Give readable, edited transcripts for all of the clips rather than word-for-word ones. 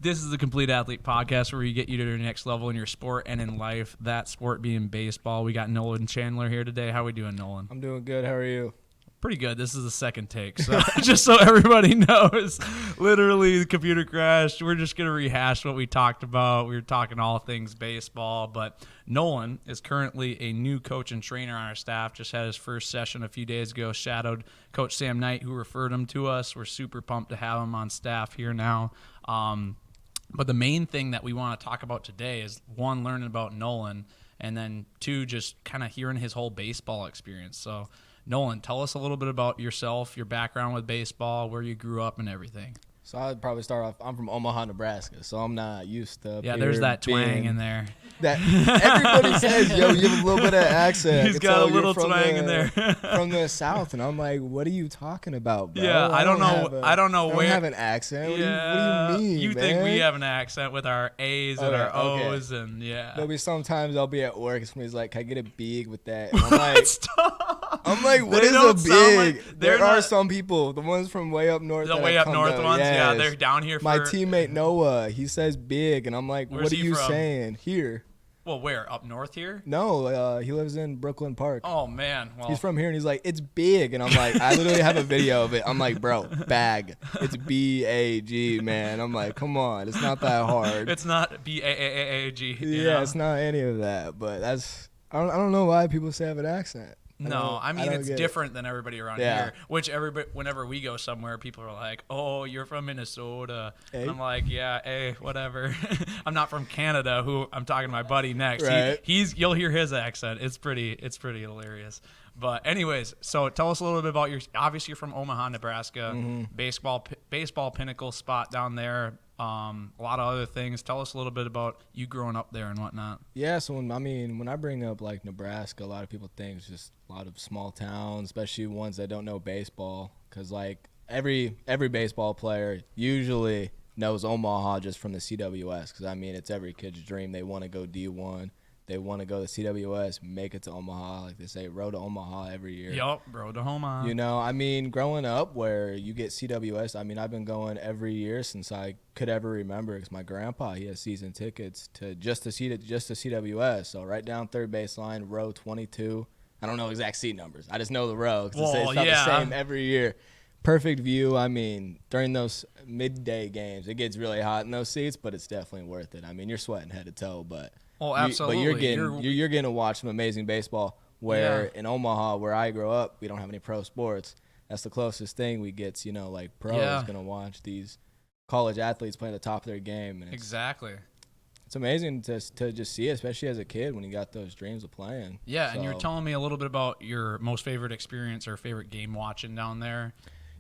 This is the Complete Athlete Podcast where we get you to your next level in your sport and in life, that sport being baseball. We got Nolan Chandler here today. How we doing, Nolan? I'm doing good. How are you? Pretty good. This is the second take, so just so everybody knows, literally the computer crashed. We're just going to rehash what we talked about. We were talking all things baseball, but Nolan is currently a new coach and trainer on our staff. Just had his first session a few days ago, shadowed Coach Sam Knight, who referred him to us. We're super pumped to have him on staff here now. But the main thing that we want to talk about today is, one, learning about Nolan, and then two, just kind of hearing his whole baseball experience. So, Nolan, tell us a little bit about yourself, your background with baseball, where you grew up and everything. So I'd probably start off. I'm from Omaha, Nebraska, so I'm not used to. Yeah, there's that twang in there. That everybody says, "Yo, you have a little bit of accent." He's got a little twang in there from the South, and I'm like, "What are you talking about, bro?" Yeah, I don't know. I don't know where. I don't have an accent. Yeah, what do you mean? You man? think we have an accent with our A's and our O's, okay. and yeah. There'll be sometimes I'll be at work and somebody's like, "Can I get a big with that?" And I'm like, Stop. I'm like, what is a big? There are some people, the ones from way up north. The way up north ones, yes. yeah, they're down here. My teammate Noah, he says big, and I'm like, what are you saying? Here. Well, where? Up north here? No, he lives in Brooklyn Park. Oh, man. Well, he's from here, and he's like, it's big. And I'm like, I literally have a video of it. I'm like, bro, bag. It's B-A-G, man. I'm like, come on. It's not that hard. It's not B-A-A-A-G. Yeah, it's not any of that. But that's, I don't know why people say I have an accent. No, I mean, it's different than everybody around here. Which whenever we go somewhere, people are like, "Oh, you're from Minnesota," and I'm like, "Yeah, hey, whatever." I'm not from Canada. Who I'm talking to my buddy next. Right. You'll hear his accent. It's pretty hilarious. But anyways, so tell us a little bit about obviously you're from Omaha, Nebraska. Mm-hmm. Baseball pinnacle spot down there. A lot of other things. Tell us a little bit about you growing up there and whatnot. Yeah, so when I bring up like Nebraska, a lot of people think it's just a lot of small towns, especially ones that don't know baseball, because like every baseball player usually knows Omaha just from the CWS, because I mean it's every kid's dream. They want to go D1. They want to go to CWS, make it to Omaha. Like they say, road to Omaha every year. Yup, road to Omaha. You know, I mean, growing up where you get CWS, I mean, I've been going every year since I could ever remember, because my grandpa, he has season tickets to just to CWS. So right down third baseline, row 22. I don't know exact seat numbers. I just know the row, because it's not the same every year. Perfect view. I mean, during those midday games, it gets really hot in those seats, but it's definitely worth it. I mean, you're sweating head to toe, but absolutely. But you're getting to watch some amazing baseball. Where in Omaha, where I grew up, we don't have any pro sports. That's the closest thing we get to, like pros going to watch these college athletes play at the top of their game. And exactly. It's amazing to just see it, especially as a kid when you got those dreams of playing. Yeah, and you're telling me a little bit about your most favorite experience or favorite game watching down there.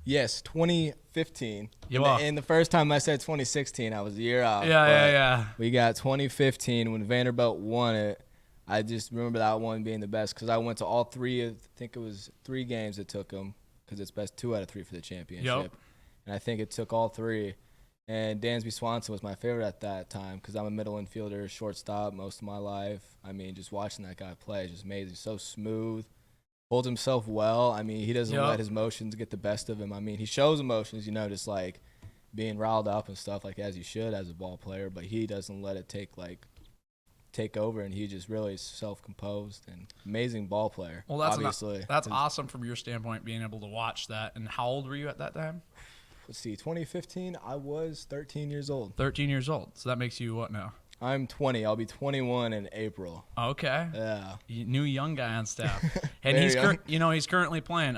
Yes, 2015. Yeah. And the first time I said 2016, I was a year off. Yeah. We got 2015 when Vanderbilt won it. I just remember that one being the best, because I went to all three. I think it was 3 games it took them, because it's best 2 out of 3 for the championship. Yep. And I think it took all 3. And Dansby Swanson was my favorite at that time, because I'm a middle infielder, shortstop most of my life. I mean, just watching that guy play is just amazing. So smooth. Holds himself well. I mean, he doesn't let his emotions get the best of him. I mean, he shows emotions, just like being riled up and stuff, like as you should as a ball player, but he doesn't let it take over, and he just really self-composed and amazing ball player. Well, that's awesome from your standpoint, being able to watch that. And how old were you at that time? Let's see, 2015, I was 13 years old. 13 years old. So that makes you what now? I'm 20. I'll be 21 in April. Okay. Yeah. New young guy on staff. And he's currently playing.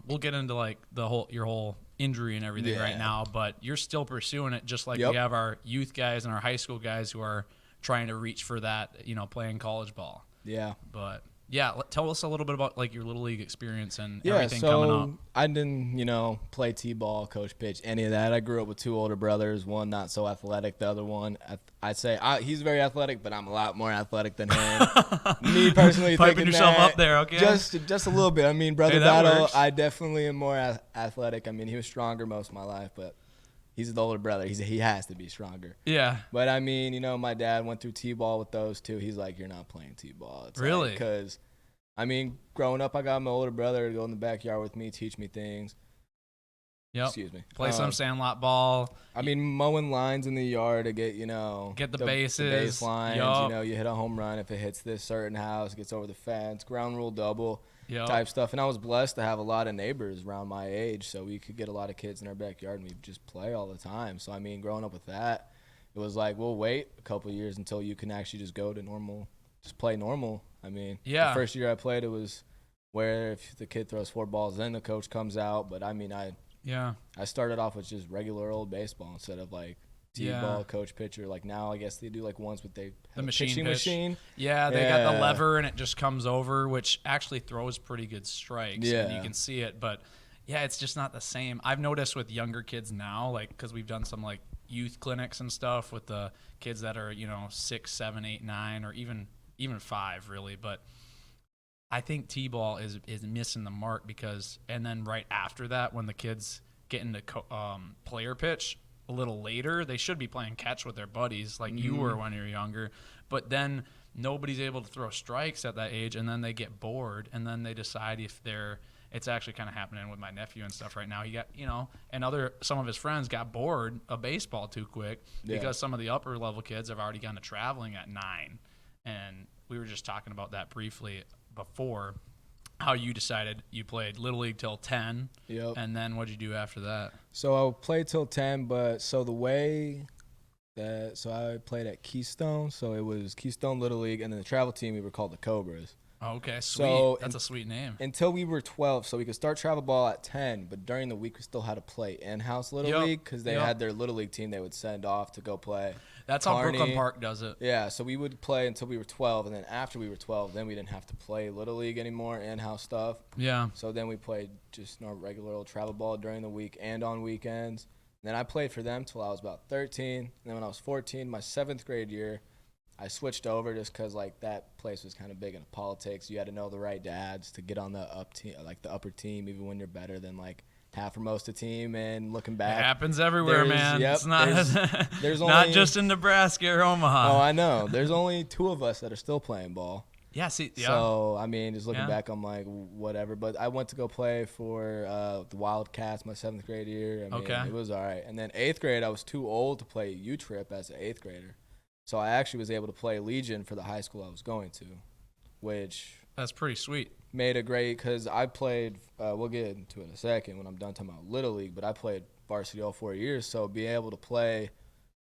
We'll get into like your whole injury and everything right now, but you're still pursuing it, just like we have our youth guys and our high school guys who are trying to reach for that, playing college ball. Yeah. But yeah, tell us a little bit about like your little league experience and everything coming up. I didn't, play t-ball, coach pitch, any of that. I grew up with 2 older brothers, one not so athletic, the other one, I'd say he's very athletic, but I'm a lot more athletic than him. Me personally, piping yourself up there, okay? Just a little bit. I mean, brother battle, I definitely am more athletic. I mean, he was stronger most of my life, but he's the older brother. He has to be stronger. Yeah. But I mean, my dad went through t-ball with those 2. He's like, you're not playing t-ball. It's really? Because I mean, growing up, I got my older brother to go in the backyard with me, teach me things. Yep. Excuse me. Play some sandlot ball. I mean, mowing lines in the yard to get, Get the bases. The baselines. Yup. You hit a home run if it hits this certain house, gets over the fence, ground rule double Yup. type stuff. And I was blessed to have a lot of neighbors around my age, so we could get a lot of kids in our backyard and we just play all the time. So, I mean, growing up with that, it was like, we'll wait a couple of years until you can actually just go to normal, just play normal. I mean, the first year I played, it was where if the kid throws 4 balls, then the coach comes out. But, I mean, I started off with just regular old baseball instead of like T-ball, coach pitcher. Like now, I guess they do like ones with the machine. Yeah, they got the lever and it just comes over, which actually throws pretty good strikes. Yeah, and you can see it, but yeah, it's just not the same. I've noticed with younger kids now, like because we've done some like youth clinics and stuff with the kids that are 6, 7, 8, 9, or even 5 really, but. I think T-ball is missing the mark and then right after that, when the kids get into player pitch a little later, they should be playing catch with their buddies like you were when you were younger. But then nobody's able to throw strikes at that age, and then they get bored, and then they decide if it's actually kind of happening with my nephew and stuff right now. He got, and some of his friends got bored of baseball too quick because some of the upper level kids have already gone to traveling at 9. And we were just talking about that briefly before, how you decided you played Little League till 10. Yep. And then what'd you do after that? So I played till 10, but so I played at Keystone. So it was Keystone Little League, and then the travel team, we were called the Cobras. Okay, sweet. So that's a sweet name. Until we were 12, so we could start travel ball at 10, but during the week we still had to play in-house Little League because they had their Little League team they would send off to go play. That's how Brooklyn Park does it. Yeah, so we would play until we were 12, and then after we were 12, then we didn't have to play Little League anymore, in-house stuff. Yeah. So then we played just regular old travel ball during the week and on weekends. And then I played for them till I was about 13. And then when I was 14, my 7th grade year, I switched over just because like that place was kind of big into politics. You had to know the right dads to get on the upper team, even when you're better than like half or most of the team. And looking back, it happens everywhere, man. Yep, it's not there's not only, just in Nebraska or Omaha. Oh, I know. There's only 2 of us that are still playing ball. Yeah, see, yeah. So I mean, just looking back, I'm like, whatever. But I went to go play for the Wildcats my 7th grade year. I mean, it was all right. And then 8th grade, I was too old to play U-Trip as an 8th grader. So I actually was able to play Legion for the high school I was going to, which that's pretty sweet. Made a great because I played. We'll get into it in a second when I'm done talking about Little League, but I played varsity all 4 years. So being able to play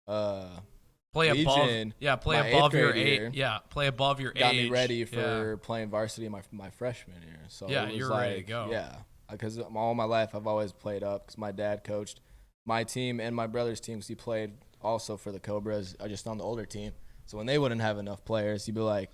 Legion, play above your age. Yeah, play above your age. Got me ready for playing varsity my freshman year. So yeah, it was you're like, ready to go. Yeah, because all my life I've always played up because my dad coached my team and my brother's teams. He played also for the Cobras, just on the older team. So when they wouldn't have enough players, he'd be like,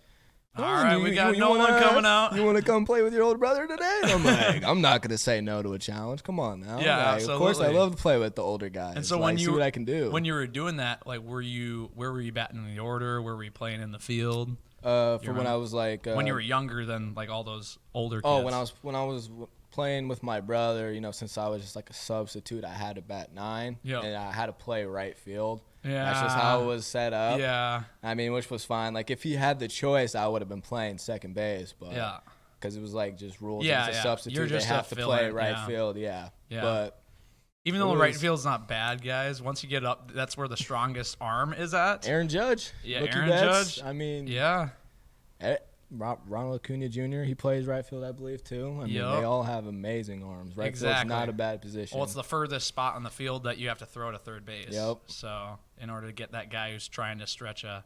all right, we got Nolan coming out. You want to come play with your older brother today? And I'm like, I'm not going to say no to a challenge. Come on now. Yeah, like, absolutely. Of course, I love to play with the older guys. And so see what I can do. When you were doing that, like, where were you batting in the order? Where were you playing in the field? When I was like when you were younger than like all those older kids. Oh, when I was playing with my brother, since I was just like a substitute, I had to bat 9, and I had to play right field. Yeah, that's just how it was set up. Yeah, I mean, which was fine. Like if he had the choice, I would have been playing second base, but because it was like just rules. Yeah, as a substitute, you're just they have to play right field. Yeah, but even though the right field's not bad, guys, once you get up, that's where the strongest arm is at. Aaron Judge. Yeah, Rookie Aaron bets. Judge. I mean, yeah. Ronald Acuna Jr., he plays right field, I believe, too. I mean, they all have amazing arms. Right field's not a bad position. Well, it's the furthest spot on the field that you have to throw to third base. Yep. So in order to get that guy who's trying to stretch a,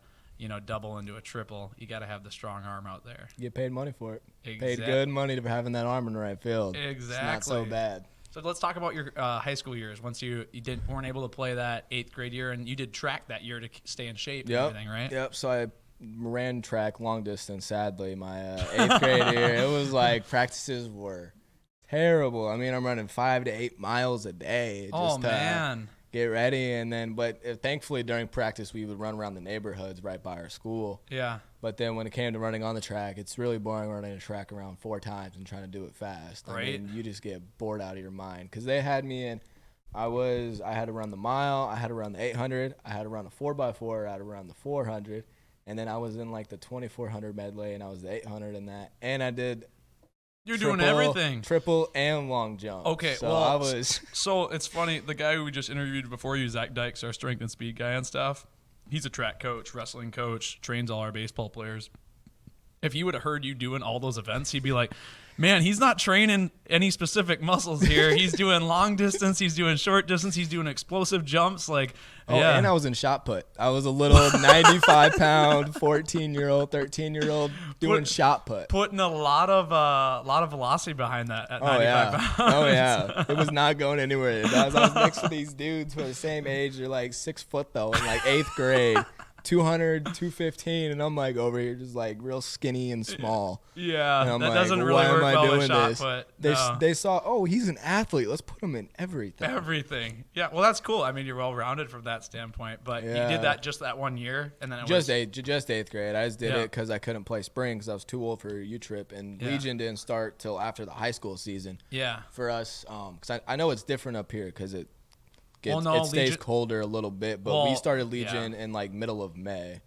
double into a triple, you got to have the strong arm out there. You get paid money for it. Exactly. Paid good money for having that arm in the right field. Exactly. It's not so bad. So let's talk about your high school years. Once you weren't able to play that 8th grade year, and you did track that year to stay in shape and everything, right? Yep. So I ran track long distance, sadly, my 8th grade year. It was like practices were terrible. I mean, I'm running 5 to 8 miles a day just to get ready. And then, but thankfully during practice, we would run around the neighborhoods right by our school. Yeah. But then when it came to running on the track, it's really boring running a track around 4 times and trying to do it fast. Right. I mean, you just get bored out of your mind because they had me in. I had to run the mile, I had to run the 800, I had to run a 4x4, I had to run the 400. And then I was in like the 2400 medley, and I was the 800 in that. And I did You're doing everything. Triple and long jump. Okay, so well, I was. So it's funny. The guy who we just interviewed before you, Zach Dykes, our strength and speed guy and stuff. He's a track coach, wrestling coach, trains all our baseball players. If he would have heard you doing all those events, he'd be like, man, he's not training any specific muscles here. He's doing long distance. He's doing short distance. He's doing explosive jumps. Like, yeah. And I was in shot put. I was a little 95-pound, 14-year-old, 13-year-old doing shot put. Putting a lot of velocity behind that at 95 pounds. Oh, yeah. It was not going anywhere. I was next to these dudes who are the same age. They're like 6 foot, though, in like 8th grade. 200, 215, and I'm like over here just like real skinny and small. Yeah, and I'm that like, doesn't really why work am I well doing with shot this? put. They saw, oh, he's an athlete. Let's put him in everything. Everything. Yeah, well, that's cool. I mean, you're well-rounded from that standpoint, but you did that just that 1 year, and then just 8th grade. I just did it because I couldn't play spring because I was too old for U-Trip, and Legion didn't start till after the high school season. Yeah. For us, because I know it's different up here because it stays Legion, colder a little bit, but we started Legion in like middle of May.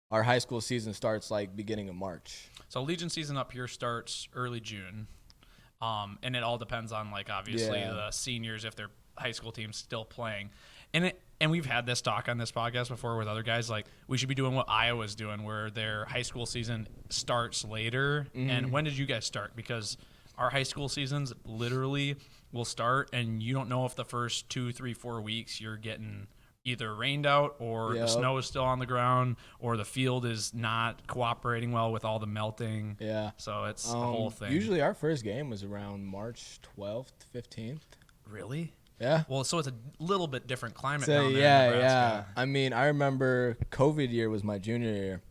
Our high school season starts like beginning of March. So Legion season up here starts early June, and it all depends on like obviously the seniors if their high school team's still playing, and we've had this talk on this podcast before with other guys. Like we should be doing what Iowa's doing, where their high school season starts later. Mm-hmm. And when did you guys start? Because our high school seasons literally will start, and you don't know if the first 2, 3, 4 weeks you're getting either rained out or the snow is still on the ground or the field is not cooperating well with all the melting. Yeah. So it's a whole thing. Usually our first game was around March 12th, 15th. Really? Yeah. Well, so it's a little bit different climate down there in Nebraska. Yeah. I mean, I remember COVID year was my junior year,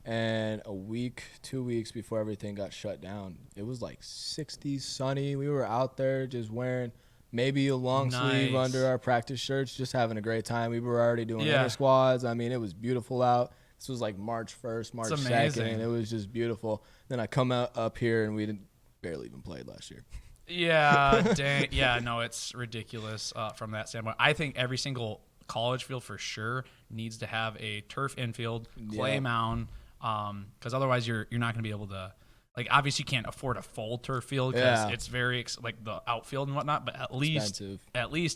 and a week, 2 weeks before everything got shut down, it was like 60, sunny. We were out there just wearing maybe a long sleeve under our practice shirts, just having a great time. We were already doing inter squads. I mean, it was beautiful out. This was like March 1st, March 2nd. It was just beautiful. Then I come up here, and we barely even played last year. Yeah, dang. Yeah, no, it's ridiculous from that standpoint. I think every single college field for sure needs to have a turf infield, clay mound, because otherwise you're not going to be able to. Like, obviously, you can't afford a full turf field because it's very like the outfield and whatnot. But at least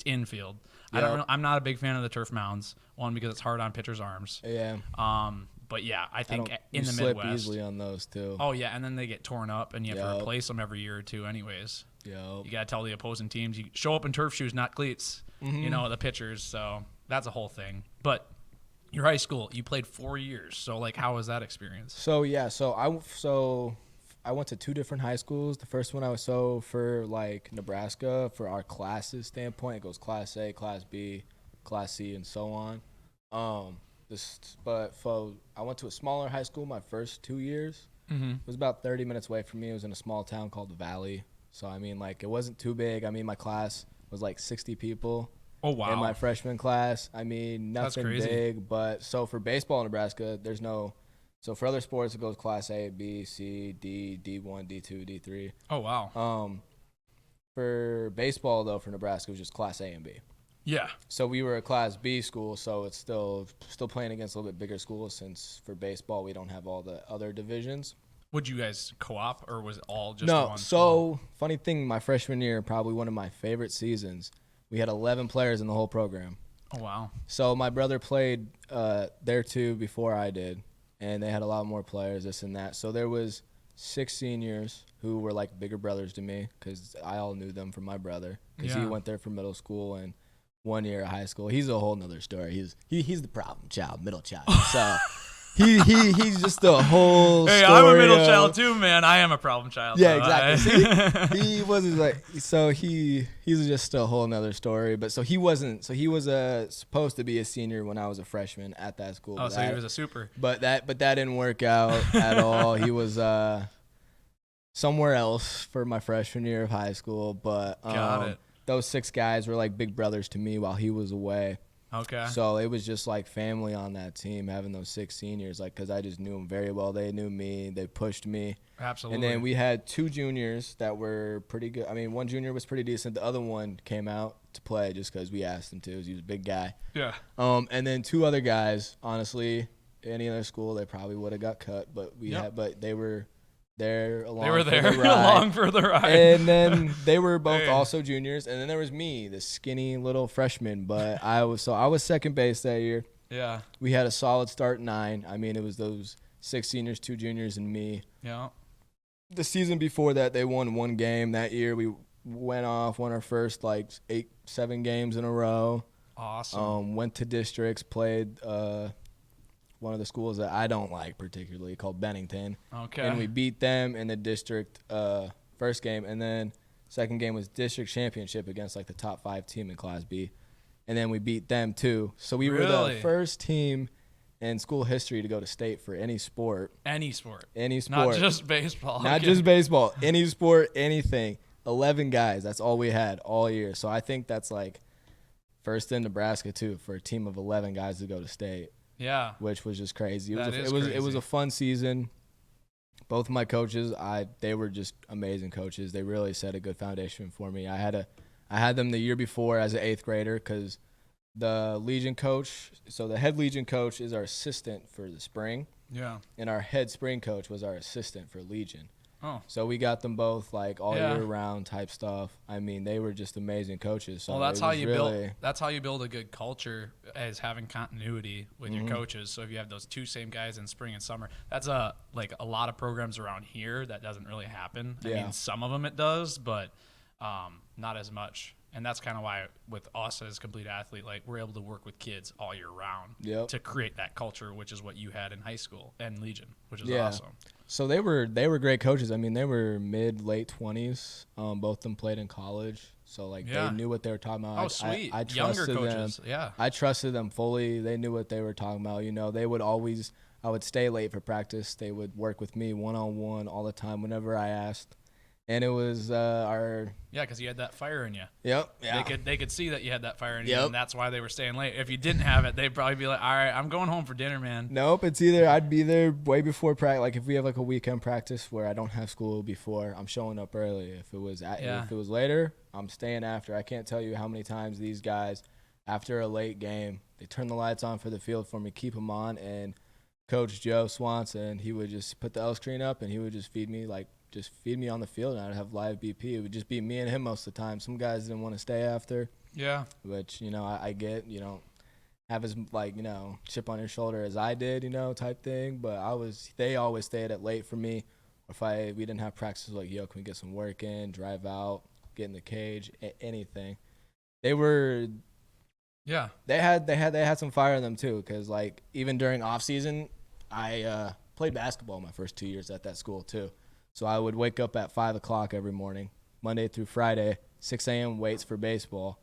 infield. Yep. I'm not a big fan of the turf mounds. One, because it's hard on pitchers' arms. Yeah. But yeah, I think in the slip Midwest, easily on those too. Oh yeah, and then they get torn up, and you have to replace them every year or two, anyways. Yeah. You gotta tell the opposing teams you show up in turf shoes, not cleats. Mm-hmm. You know, the pitchers. So that's a whole thing. But your high school, you played 4 years. So like, how was that experience? So yeah, I went to 2 different high schools. The first one I was for like Nebraska, for our classes standpoint, it goes Class A, Class B, Class C, and so on. I went to a smaller high school my first 2 years. Mm-hmm. It was about 30 minutes away from me. It was in a small town called the Valley. So, I mean, like, it wasn't too big. I mean, my class was like 60 people. Oh, wow. In my freshman class. I mean, nothing big. But so for baseball in Nebraska, there's no – so for other sports, it goes Class A, B, C, D, D1, D2, D3. Oh, wow. For baseball, though, for Nebraska, it was just Class A and B. Yeah. So we were a Class B school, so it's still playing against a little bit bigger schools since for baseball we don't have all the other divisions. Would you guys co-op, or was it all just So one school? Funny thing, my freshman year, probably one of my favorite seasons, we had 11 players in the whole program. Oh, wow. So my brother played there too before I did. And they had a lot more players, this and that. So there was 6 seniors who were like bigger brothers to me because I all knew them from my brother because he went there for middle school and 1 year of high school. He's a whole nother story. He's the problem child, middle child. So he's just a whole story. I'm a middle child too, man. I am a problem child. Yeah, exactly. See, he wasn't like, so he's just a whole nother story. But so he wasn't. So he was supposed to be a senior when I was a freshman at that school. Oh, so he was a super. But that didn't work out at all. He was somewhere else for my freshman year of high school. But got it. Those 6 guys were like big brothers to me while he was away. Okay. So it was just like family on that team, having those 6 seniors, like, because I just knew them very well. They knew me. They pushed me. Absolutely. And then we had 2 juniors that were pretty good. I mean, one junior was pretty decent. The other one came out to play just because we asked him to. He was a big guy. Yeah. And then 2 other guys, honestly, any other school, they probably would have got cut. But but they were there along They were for there the ride. along for the ride. And then they were both Hey. also juniors. And then there was me, the skinny little freshman. But I was second base that year. Yeah. We had a solid start 9. I mean, it was those 6 seniors, 2 juniors, and me. Yeah. The season before that, they won 1 game. That year, we won our first, 7 games in a row. Awesome. Went to districts, played one of the schools that I don't like particularly, called Bennington. Okay. And we beat them in the district first game. And then second game was district championship against, the top 5 team in Class B. And then we beat them, too. So we were the first team in school history to go to state for any sport. Any sport. Any sport. Not just baseball. Not just baseball. Any sport, anything. 11 guys. That's all we had all year. So I think that's, first in Nebraska, too, for a team of 11 guys to go to state. Yeah. Which was just crazy. It was a fun season. Both of my coaches, they were just amazing coaches. They really set a good foundation for me. I had them the year before as an 8th grader because the Legion coach, so the head Legion coach is our assistant for the spring. Yeah. And our head spring coach was our assistant for Legion. Oh. So we got them both all year round type stuff. I mean, they were just amazing coaches. So that's how you build. That's how you build a good culture, as having continuity with your coaches. So if you have those 2 same guys in spring and summer, that's a lot of programs around here that doesn't really happen. I mean, some of them it does, but not as much. And that's kind of why with us as complete athlete, we're able to work with kids all year round to create that culture, which is what you had in high school and Legion, which is awesome. So they were great coaches. I mean, they were late 20s. Both of them played in college, so they knew what they were talking about. Oh, sweet! I Younger trusted coaches, them. I trusted them fully. They knew what they were talking about. They would always. I would stay late for practice. They would work with me one-on-one all the time whenever I asked. And it was because you had that fire in you. Yep. Yeah. They could see that you had that fire in you, and that's why they were staying late. If you didn't have it, they'd probably be like, "All right, I'm going home for dinner, man." Nope. It's either I'd be there way before practice. If we have a weekend practice where I don't have school before, I'm showing up early. If it was later, I'm staying after. I can't tell you how many times these guys, after a late game, they turn the lights on for the field for me, keep them on, and Coach Joe Swanson, he would just put the L screen up and he would just feed me on the field, and I'd have live BP. It would just be me and him most of the time. Some guys didn't want to stay after. Yeah. Which, I get, you don't have as, chip on your shoulder as I did, type thing. But they always stayed at late for me. If we didn't have practice, yo, can we get some work in, drive out, get in the cage, anything. They were, they had some fire in them too. Cause even during off season, I played basketball my first 2 years at that school too. So I would wake up at 5 o'clock every morning, Monday through Friday, 6 a.m. weights for baseball.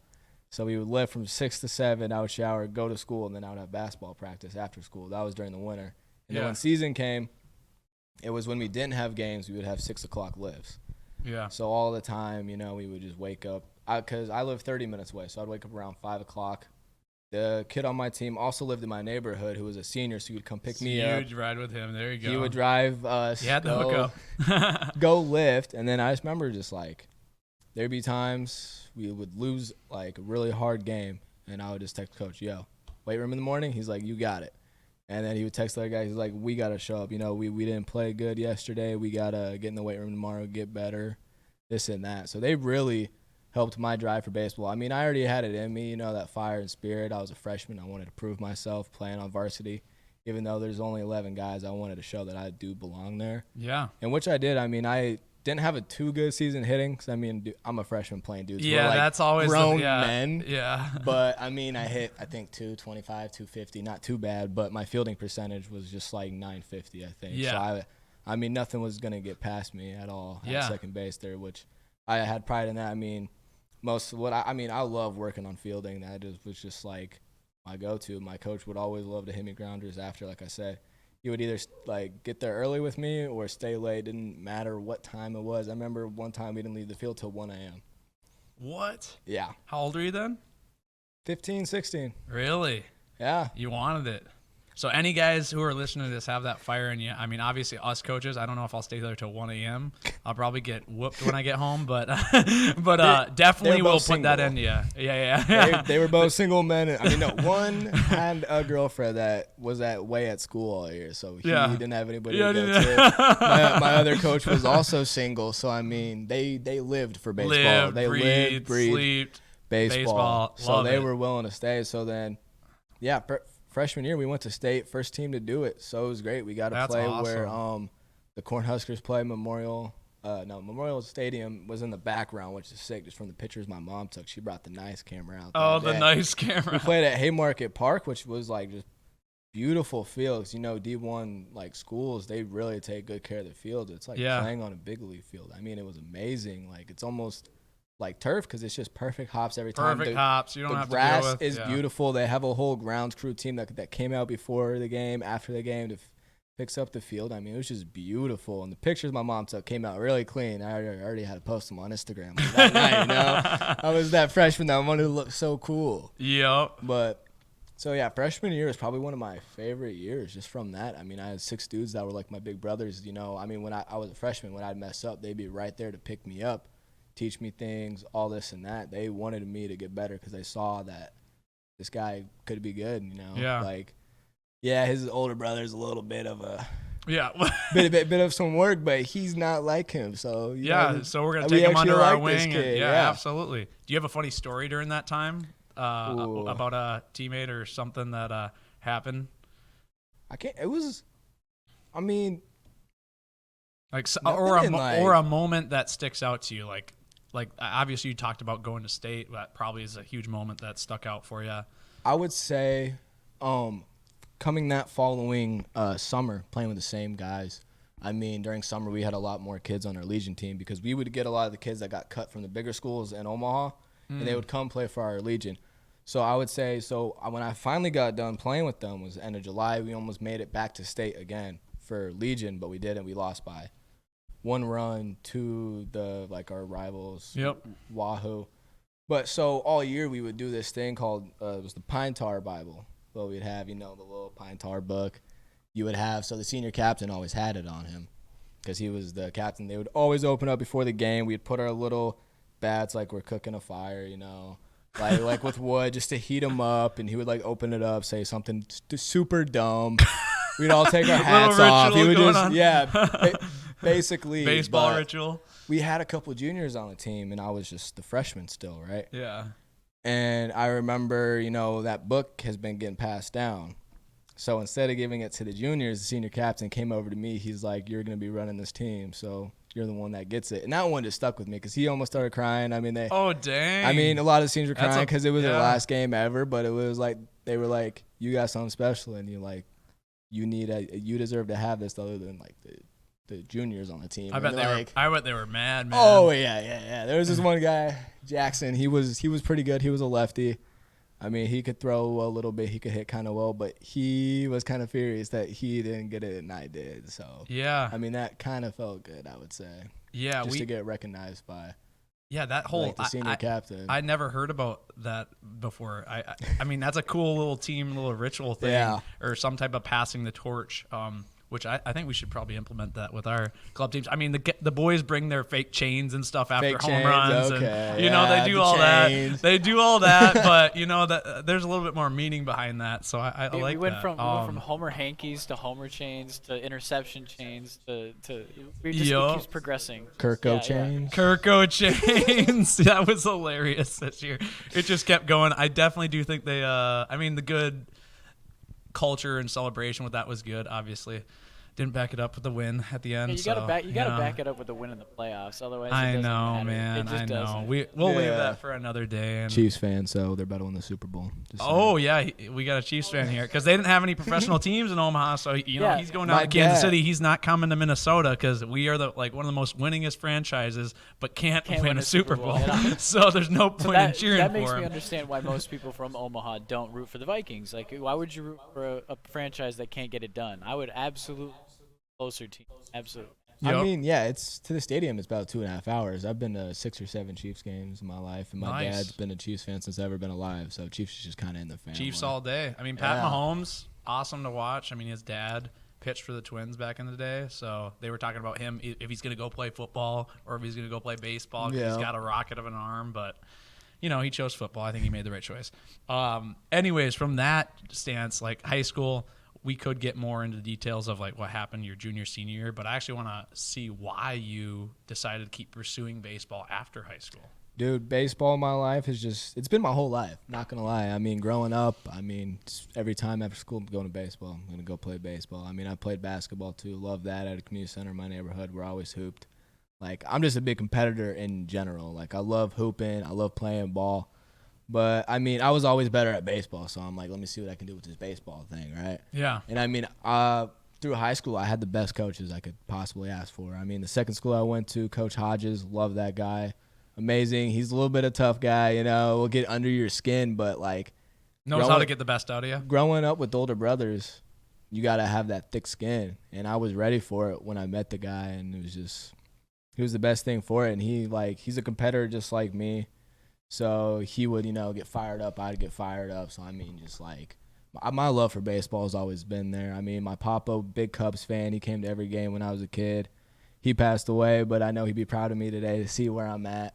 So we would live from 6 to 7. I would shower, go to school, and then I would have basketball practice after school. That was during the winter. And then when season came, it was when we didn't have games, we would have 6 o'clock lives. Yeah. So all the time, we would just wake up. Because I live 30 minutes away, so I'd wake up around 5 o'clock. The kid on my team also lived in my neighborhood who was a senior, so he would come pick me up. You'd ride with him. There you go. He would drive us. You had to hook up. Go lift. And then I just remember there'd be times we would lose a really hard game, and I would just text Coach, yo, weight room in the morning? He's like, you got it. And then he would text the other guy. He's like, we got to show up. We didn't play good yesterday. We got to get in the weight room tomorrow, get better, this and that. So they really helped my drive for baseball. I mean, I already had it in me, that fire and spirit. I was a freshman. I wanted to prove myself playing on varsity. Even though there's only 11 guys, I wanted to show that I do belong there. Yeah. And which I did. I mean, I didn't have a too good season hitting because, I'm a freshman playing dudes. Yeah, that's always grown men. Yeah. But, I hit, I think, 225, 250. Not too bad, but my fielding percentage was just 950, I think. Yeah. So, nothing was going to get past me at all at second base there, which I had pride in that. Most of what I love working on fielding. That was just my go-to. My coach would always love to hit me grounders after, like I said. He would either get there early with me or stay late. Didn't matter what time it was. I remember one time we didn't leave the field till 1 a.m. What? Yeah. How old were you then? 15, 16. Really? Yeah. You wanted it. So any guys who are listening to this have that fire in you. I mean, obviously us coaches, I don't know if I'll stay there till 1 a.m. I'll probably get whooped when I get home, but definitely will put that in you. Yeah. They were both single men. I mean, no, one had a girlfriend that was away at school all year, so he didn't have anybody to go to. My other coach was also single, so I mean, they lived for baseball. They lived, breathed baseball. So they were willing to stay. So then, freshman year we went to state, first team to do it. So it was great. We got to play where the Cornhuskers play. Memorial Stadium was in the background, which is sick. Just from the pictures my mom took, she brought the nice camera out. Oh, the nice camera. We played at Haymarket Park, which was like just beautiful fields. You know, D1 like schools, they really take good care of the fields. It's like playing on a big league field. I mean, it was amazing. Like it's almost like turf because it's just perfect hops every time. Perfect hops. You don't have to deal with. The grass is beautiful. They have a whole grounds crew team that came out before the game, after the game to fix up the field. I mean, it was just beautiful. And the pictures my mom took came out really clean. I already had to post them on Instagram like that night, you know? I was that freshman that wanted to look so cool. Yep. But, so yeah, freshman year was probably one of my favorite years just from that. I mean, I had 6 dudes that were like my big brothers, you know? I mean, when I was a freshman, when I'd mess up, they'd be right there to pick me up, teach me things, all this and that. They wanted me to get better because they saw that this guy could be good, you know? Yeah. Like, yeah, his older brother's a little bit of a bit of some work, but he's not like him. So so we're gonna take him under our wing. Absolutely. Do you have a funny story during that time about a teammate or something that happened? I can't. It was, I mean, like or a moment that sticks out to you, like obviously you talked about going to state. That probably is a huge moment that stuck out for you. I would say, coming that following summer, playing with the same guys. I mean, during summer we had a lot more kids on our Legion team because we would get a lot of the kids that got cut from the bigger schools in Omaha, and they would come play for our Legion. So I would say, when I finally got done playing with them was the end of July. We almost made it back to state again for Legion, but we didn't. We lost by 1 run to our rivals, Wahoo. But so all year we would do this thing called it was the Pine Tar Bible. Well, we'd have, the little pine tar book you would have. So the senior captain always had it on him because he was the captain. They would always open up before the game. We'd put our little bats like we're cooking a fire, like with wood just to heat them up. And he would open it up, say something super dumb. We'd all take our hats off. He would just, basically. Baseball ritual. We had a couple juniors on the team, and I was just the freshman still, right? Yeah. And I remember, that book has been getting passed down. So instead of giving it to the juniors, the senior captain came over to me. He's like, you're going to be running this team, so you're the one that gets it. And that one just stuck with me because he almost started crying. I mean, oh, dang. I mean, a lot of the seniors were crying because it was their last game ever, but it was like they were like, you got something special, and you deserve to have this other than the juniors on the team. I bet they were mad, man. Oh yeah. There was this one guy, Jackson. He was pretty good. He was a lefty. I mean, he could throw a little bit. He could hit kind of well, but he was kind of furious that he didn't get it and I did. So yeah, I mean, that kind of felt good, I would say. Yeah, just to get recognized by. Yeah, that whole the senior captain. I never heard about that before. I mean, that's a cool little team, little ritual thing, or some type of passing the torch. Which I think we should probably implement that with our club teams. I mean, the boys bring their fake chains and stuff after home runs. Okay. And, they do all that. They do all that, but, that there's a little bit more meaning behind that. So I like that. We went from Homer hankies to Homer chains to interception chains to it keeps progressing. Kirko chains. Kirko chains. That was hilarious this year. It just kept going. I definitely do think they, the good culture and celebration with that was good, obviously. Didn't back it up with the win at the end. Yeah, you gotta back it up with the win in the playoffs. Otherwise, I know, matter. Man. I know. Doesn't. We'll leave that for another day. And Chiefs fan, so they're better win the Super Bowl. We got a Chiefs fan here because they didn't have any professional teams in Omaha. So he's going down to Kansas City. He's not coming to Minnesota because we are one of the most winningest franchises, but can't win a Super Bowl. So there's no point in cheering for him. That makes me understand why most people from Omaha don't root for the Vikings. Like, why would you root for a franchise that can't get it done? I would absolutely. Closer team, absolutely. Yep. I mean, yeah, it's to the stadium. It's about 2.5 hours. I've been to 6 or 7 Chiefs games in my life, and my Nice. dad's been a Chiefs fan since I've ever been alive. So Chiefs is just kind of in the family. Chiefs all day. I mean, Pat Yeah. Mahomes, awesome to watch. I mean, his dad pitched for the Twins back in the day, so they were talking about him if he's going to go play football or if he's going to go play baseball because he's Yeah. got a rocket of an arm. But he chose football. I think he made the right choice. Anyways, from that stance, like high school, we could get more into details of like what happened your junior, senior year, but I actually want to see why you decided to keep pursuing baseball after high school. Dude, baseball in my life it's been my whole life, not going to lie. I mean, growing up, just every time after school I'm going to baseball. I'm going to go play baseball. I mean, I played basketball too. Love that at a community center in my neighborhood. We're always hooped. Like, I'm just a big competitor in general. Like, I love hooping. I love playing ball. But, I mean, I was always better at baseball, so I'm like, let me see what I can do with this baseball thing, right? Yeah. And, I mean, through high school, I had the best coaches I could possibly ask for. I mean, the second school I went to, Coach Hodges, love that guy. Amazing. He's a little bit of a tough guy, will get under your skin, but, like, Knows how to get the best out of you. growing up with older brothers, you got to have that thick skin. And I was ready for it when I met the guy, and he was the best thing for it. And he's a competitor just like me. So he would, get fired up. I'd get fired up. So, I mean, just like my love for baseball has always been there. I mean, my papa, big Cubs fan. He came to every game when I was a kid. He passed away, but I know he'd be proud of me today to see where I'm at.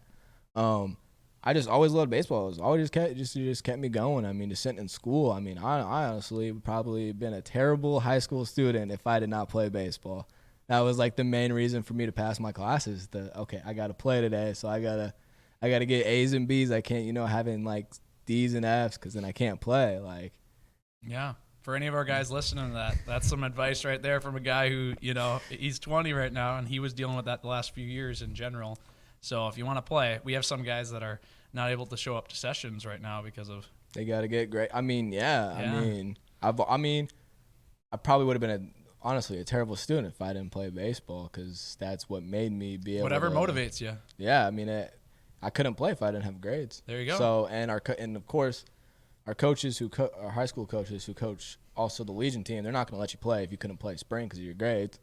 I just always loved baseball. It was always just kept me going. I mean, just sitting in school. I mean, I honestly would probably been a terrible high school student if I did not play baseball. That was like the main reason for me to pass my classes. I got to play today, so I gotta get A's and B's. I can't, having like D's and F's because then I can't play. Like, Yeah. For any of our guys listening to that, that's some advice right there from a guy who, he's 20 right now, and he was dealing with that the last few years in general. So if you want to play, we have some guys that are not able to show up to sessions right now because of. They got to get great. I mean, yeah. Yeah. I mean, I probably would have been honestly a terrible student if I didn't play baseball because that's what made me be able Whatever to, motivates you. Yeah, I mean, I couldn't play if I didn't have grades. There you go. So and of course, our coaches our high school coaches who coach also the Legion team, they're not going to let you play if you couldn't play spring because of your grades.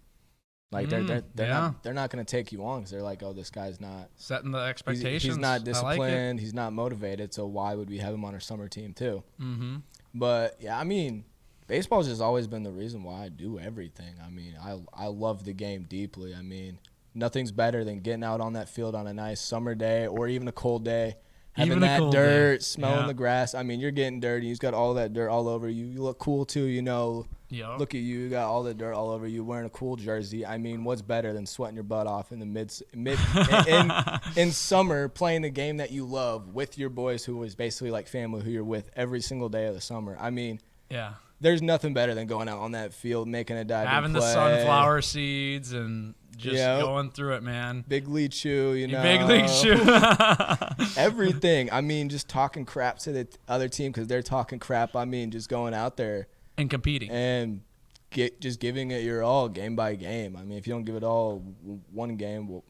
Like they're not going to take you on because they're like, oh, this guy's not setting the expectations. He's not disciplined. I like it. He's not motivated. So why would we have him on our summer team too? Mm-hmm. But yeah, I mean, baseball's just always been the reason why I do everything. I mean, I love the game deeply. I mean, nothing's better than getting out on that field on a nice summer day or even a cold day, having that dirt, smelling the grass. I mean, you're getting dirty. You've got all that dirt all over you. You look cool too, Yep. Look at you. You got all the dirt all over you, wearing a cool jersey. I mean, what's better than sweating your butt off in the in summer, playing the game that you love with your boys who is basically like family who you're with every single day of the summer. I mean, yeah. There's nothing better than going out on that field, making a dive, having the sunflower seeds and just going through it, man. Big league chew, Big league chew. Everything. I mean, just talking crap to the other team because they're talking crap. I mean, just going out there and competing and just giving it your all, game by game. I mean, if you don't give it all one game,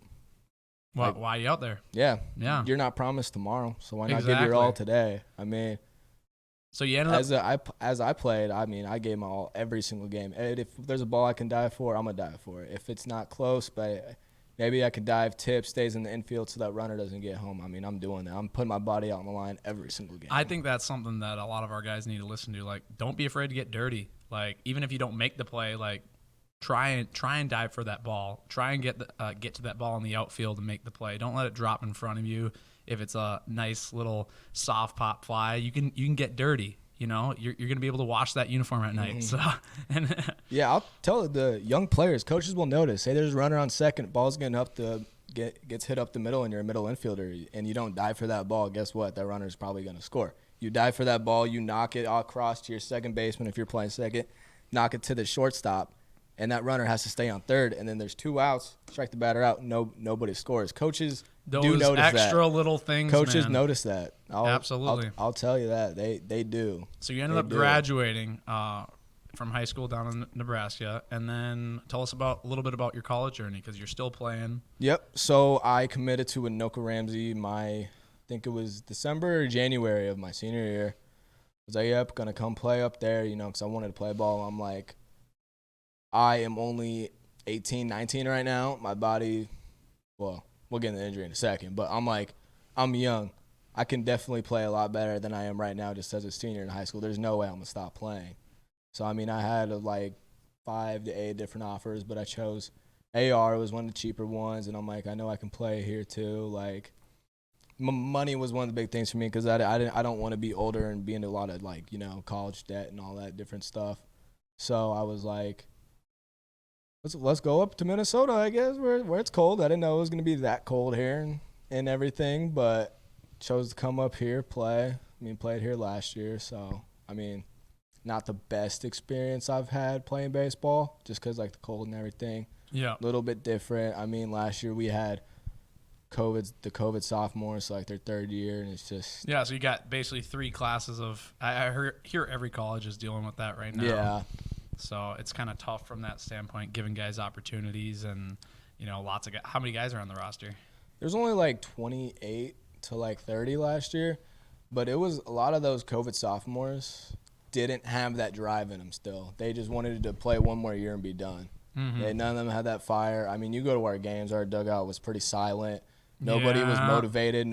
why are you out there? Yeah. You're not promised tomorrow, so why not give your all today? I mean. So you ended up as I played. I mean, I gave my all every single game. And if there's a ball I can dive for, I'm gonna dive for it. If it's not close, but maybe I can dive, tip, stays in the infield so that runner doesn't get home. I mean, I'm doing that. I'm putting my body out on the line every single game. I think that's something that a lot of our guys need to listen to. Like, don't be afraid to get dirty. Like, even if you don't make the play, like try and dive for that ball. Try and get to that ball in the outfield and make the play. Don't let it drop in front of you. If it's a nice little soft pop fly, you can get dirty. You're going to be able to wash that uniform at night. So, yeah, I'll tell the young players, coaches will notice. Say there's a runner on second, ball's gets hit up the middle, and you're a middle infielder, and you don't dive for that ball. Guess what? That runner's probably going to score. You dive for that ball, you knock it across to your second baseman if you're playing second, knock it to the shortstop, and that runner has to stay on third. And then there's 2 outs, strike the batter out, nobody scores. Coaches do notice that. Those extra little things, coaches notice that. Absolutely. I'll tell you that. They do. So you ended up graduating from high school down in Nebraska, and then tell us a little bit about your college journey because you're still playing. Yep. So I committed to Anoka Ramsey I think it was December or January of my senior year. I was like, yep, going to come play up there, because I wanted to play ball. I'm like, I am only 18, 19 right now. My body, well, we'll get into the injury in a second, but I'm young. I can definitely play a lot better than I am right now just as a senior in high school. There's no way I'm going to stop playing. So, I mean, I had like 5 to 8 different offers, but I chose AR. It was one of the cheaper ones, and I'm like, I know I can play here too. Like, money was one of the big things for me because I don't want to be older and be into a lot of, like, you know, college debt and all that different stuff. So I was like, let's go up to Minnesota, I guess, where it's cold. I didn't know it was going to be that cold here and everything, but chose to come up here, play. I mean, played here last year, so, I mean, not the best experience I've had playing baseball just because, like, the cold and everything. Yeah. A little bit different. I mean, last year we had the COVID sophomores, so, like, their third year, and it's just. Yeah, so you got basically 3 classes of – I hear every college is dealing with that right now. Yeah. So it's kind of tough from that standpoint, giving guys opportunities and, you know, lots of guys. How many guys are on the roster? There's only like 28 to like 30 last year, but it was a lot of those COVID sophomores didn't have that drive in them still. They just wanted to play one more year and be done. Mm-hmm. None of them had that fire. I mean, you go to our games, our dugout was pretty silent. Nobody was motivated.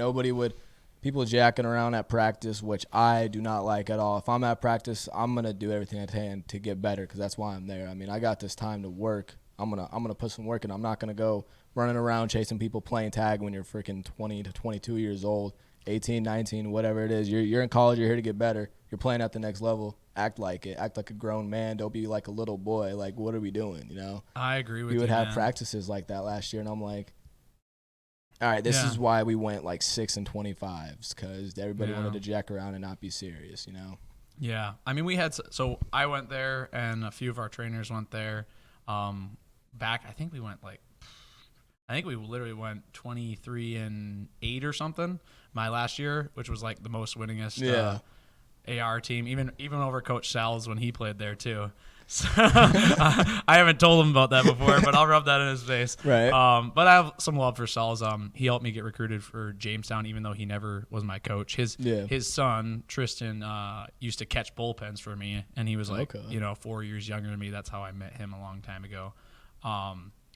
People jacking around at practice, which I do not like at all. If I'm at practice, I'm going to do everything I can to get better because that's why I'm there. I mean, I got this time to work. I'm gonna put some work in. I'm not going to go running around chasing people playing tag when you're freaking 20 to 22 years old, 18, 19, whatever it is. You're in college. You're here to get better. You're playing at the next level. Act like it. Act like a grown man. Don't be like a little boy. Like, what are we doing, you know? I agree with you, We would have man. practices like that last year, and I'm like, all right, this is why we went like 6 and 25s because everybody wanted to jack around and not be serious, you know? Yeah. I mean, so I went there and a few of our trainers went there. Back, I think we literally went 23-8 or something my last year, which was like the most winningest AR team, even over Coach Sal's when he played there too. So, I haven't told him about that before, but I'll rub that in his face. Right. But I have some love for Sal's. He helped me get recruited for Jamestown, even though he never was my coach. His son Tristan used to catch bullpens for me, and he was like 4 years younger than me. That's how I met him a long time ago.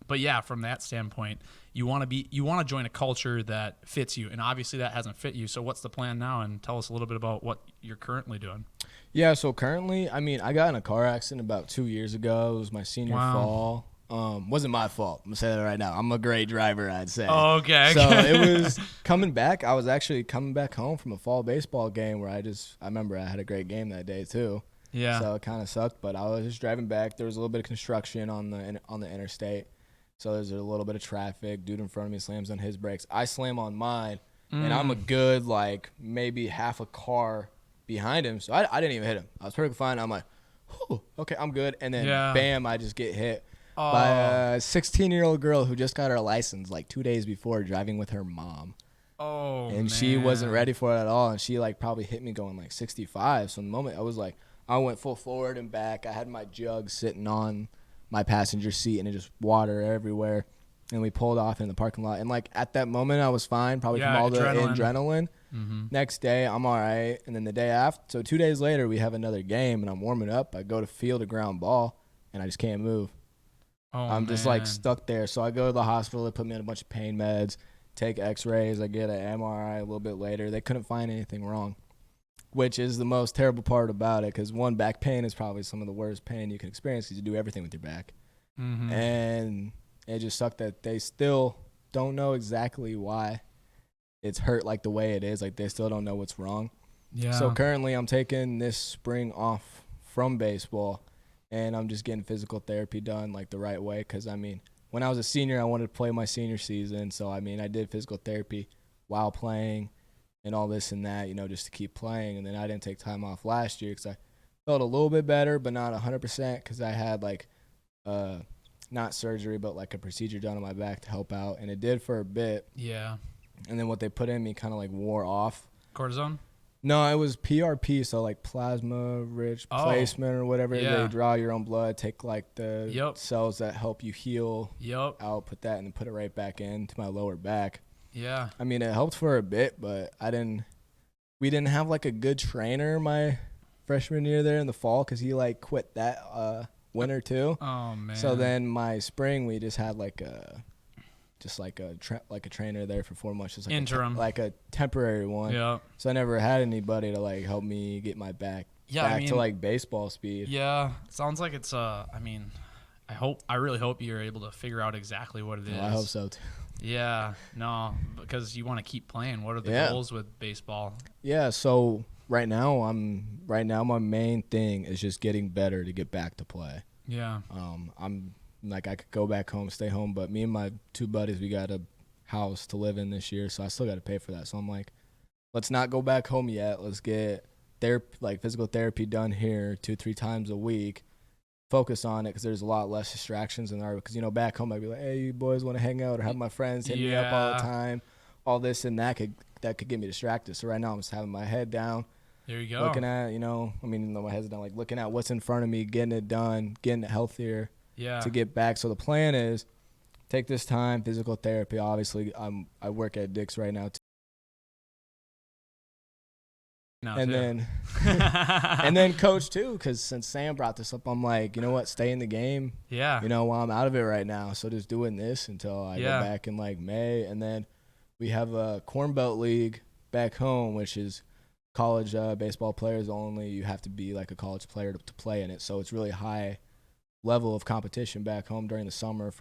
But yeah, from that standpoint, you want to join a culture that fits you, and obviously that hasn't fit you. So what's the plan now? And tell us a little bit about what you're currently doing. Yeah, so currently, I mean, I got in a car accident about 2 years ago. It was my senior fall. Wasn't my fault. I'm gonna say that right now. I'm a great driver, I'd say. Oh, okay. So it was coming back. I was actually coming back home from a fall baseball game where I remember I had a great game that day too. Yeah. So it kind of sucked, but I was just driving back. There was a little bit of construction on the interstate. So there's a little bit of traffic. Dude in front of me slams on his brakes. I slam on mine, and I'm a good, like, maybe half a car behind him. So I didn't even hit him. I was perfectly fine. I'm like, whew, okay, I'm good. And then, bam, I just get hit by a 16-year-old girl who just got her license, like, 2 days before, driving with her mom. Oh, and she wasn't ready for it at all. And she, like, probably hit me going, like, 65. So in the moment, I was like, I went full forward and back. I had my jug sitting on my passenger seat, and it just water everywhere. And we pulled off in the parking lot. And, like, at that moment, I was fine, probably from all the adrenaline. Mm-hmm. Next day, I'm all right. And then the day after, so 2 days later, we have another game, and I'm warming up. I go to field a ground ball, and I just can't move. I'm just, like, stuck there. So I go to the hospital. They put me on a bunch of pain meds, take x-rays. I get an MRI a little bit later. They couldn't find anything wrong, which is the most terrible part about it because, one, back pain is probably some of the worst pain you can experience because you do everything with your back. Mm-hmm. And it just sucked that they still don't know exactly why it's hurt like the way it is. Like, they still don't know what's wrong. Yeah. So currently I'm taking this spring off from baseball, and I'm just getting physical therapy done, like, the right way because, I mean, when I was a senior, I wanted to play my senior season. So, I mean, I did physical therapy while playing and all this and that, you know, just to keep playing. And then I didn't take time off last year because I felt a little bit better, but not 100% because I had, like, not surgery, but, like, a procedure done on my back to help out. And it did for a bit. Yeah. And then what they put in me kind of, like, wore off. Cortisone? No, it was PRP, so, like, plasma-rich placement or whatever. Yeah. They draw your own blood, take, like, the cells that help you heal out, put that, and then put it right back into my lower back. Yeah. I mean, it helped for a bit, but we didn't have, like, a good trainer my freshman year there in the fall because he, like, quit that winter too. Oh man. So then my spring, we just had like a trainer there for 4 months, just like interim, like a temporary one. Yeah. So I never had anybody to like help me get my back to like baseball speed. Yeah. Sounds like it's I mean, I really hope you're able to figure out exactly what it is. I hope so too. Yeah. No, because you want to keep playing. What are the goals with baseball? Yeah. So right now my main thing is just getting better to get back to play. Yeah. I'm like, I could go back home, stay home, but me and my 2 buddies, we got a house to live in this year, so I still got to pay for that. So I'm like, let's not go back home yet. Let's get physical therapy done here 2-3 times a week. Focus on it because there's a lot less distractions in our. Because back home I'd be like, hey, you boys want to hang out or have my friends hit me up all the time, all this and that could get me distracted. So right now I'm just having my head down. There you go. Looking at my head's down, like looking at what's in front of me, getting it done, getting it healthier. Yeah. To get back. So the plan is take this time, physical therapy. Obviously, I work at Dick's right now too. Then and then coach too, because since Sam brought this up, I'm like, you know what, stay in the game. Yeah. While I'm out of it right now. So just doing this until I go back in like May. And then we have a Corn Belt League back home, which is college baseball players only. You have to be like a college player to play in it. So it's really high level of competition back home during the summer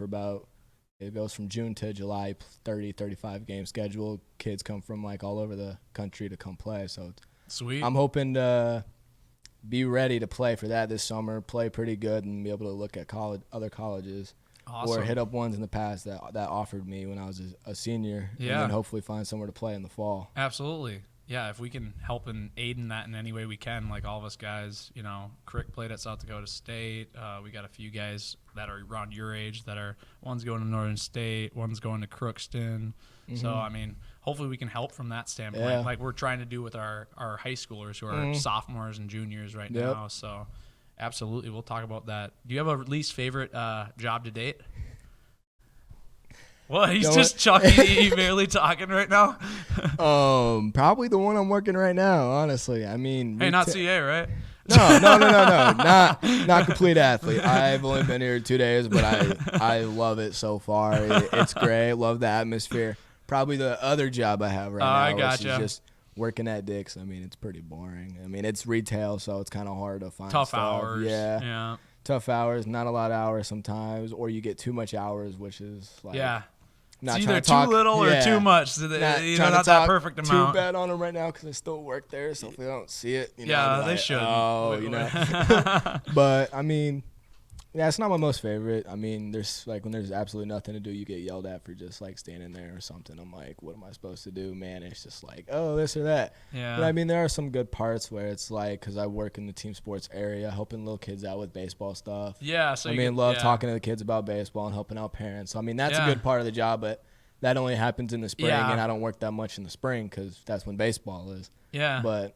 it goes from June to July, 30-35 game schedule. Kids come from like all over the country to come play. So sweet. I'm hoping to be ready to play for that this summer, play pretty good, and be able to look at other colleges. Awesome. Or hit up ones in the past that offered me when I was a senior. Yeah. And then hopefully find somewhere to play in the fall. Absolutely. Yeah, if we can help and aid in that in any way we can, like all of us guys, Crick played at South Dakota State. We got a few guys that are around your age one's going to Northern State, one's going to Crookston. Mm-hmm. So, I mean, hopefully we can help from that standpoint, like we're trying to do with our high schoolers who are sophomores and juniors right now. So, absolutely, we'll talk about that. Do you have a least favorite job to date? Well, he's just chucking. He barely talking right now. Probably the one I'm working right now. Honestly, I mean. Hey, not CA, right? No, not complete athlete. I've only been here 2 days, but I love it so far. It's great. Love the atmosphere. Probably the other job I have right now, which is just working at Dick's. I mean, it's pretty boring. I mean, it's retail, so it's kind of hard to find tough stuff. hours. Yeah. Tough hours. Not a lot of hours sometimes, or you get too much hours, which is like. Yeah. It's either too little or too much. Not that perfect amount. Too bad on them right now because I still work there, so if they don't see it, they should. Oh, But I mean, it's not my most favorite. I mean, there's like when there's absolutely nothing to do, you get yelled at for just like standing there or something. I'm like, what am I supposed to do, man? It's just like, oh, this or that. Yeah. But I mean, there are some good parts where it's like, because I work in the team sports area, helping little kids out with baseball stuff. Yeah. So love talking to the kids about baseball and helping out parents. So I mean, that's a good part of the job, but that only happens in the spring, and I don't work that much in the spring because that's when baseball is. Yeah. But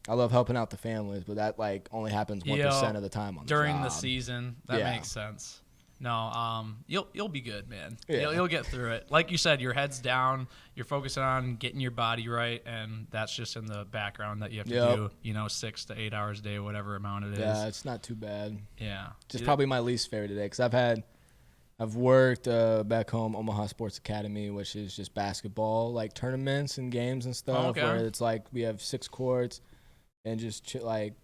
I love helping out the families, but that like only happens 1% of the time on during the season. That makes sense. No, you'll be good, man. Yeah. You'll get through it. Like you said, your head's down. You're focusing on getting your body right, and that's just in the background that you have to do. 6 to 8 hours a day, whatever amount it is. Yeah, it's not too bad. Yeah, just probably my least favorite today because I've worked back home, Omaha Sports Academy, which is just basketball, like tournaments and games and stuff, where it's like we have 6 courts and just like